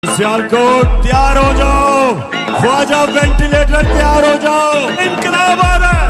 सियालकोट तैयार हो जाओ, ख्वाजा वेंटिलेटर तैयार हो जाओ, इनकलाब आ रहा है।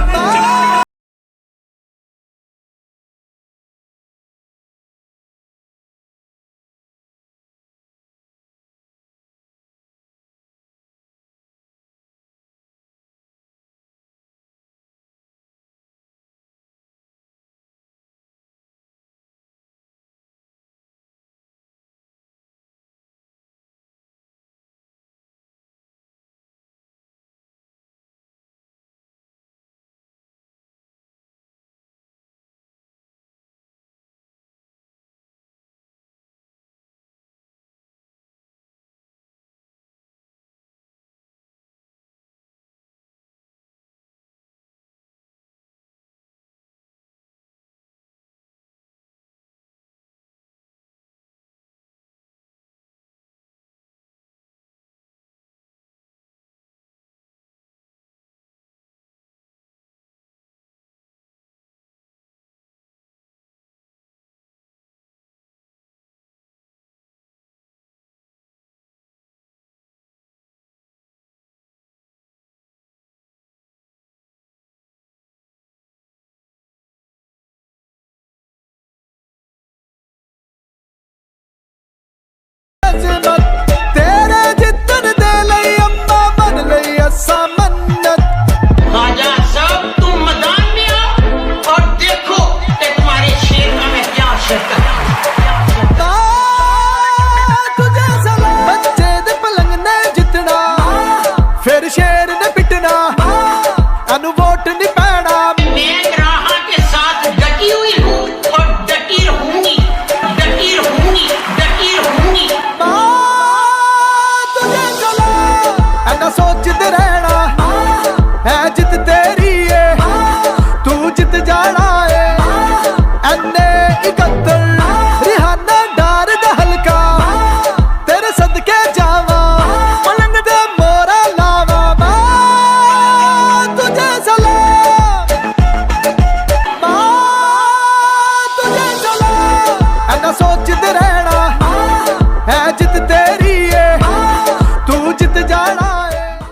तेरे जितन दे लई अम्मा मन लई असा मन्नत। ख्वाजा साहब तुम मैदान में आओ और देखो कि तुम्हारे शेर का मैं क्या शिरकत। तुझे सलाम बच्चे दे पलंग ने जितना फिर शेर ने पिटना अनु वोट नहीं पैना। मैं ग्राहा के साथ डटी हुई हूँ और डटी रहूंगी, डटी रहूंगी, डटी रहूंगी। तुझे चला ऐना सोचते रहना है जित तेरी है तू जित जाना।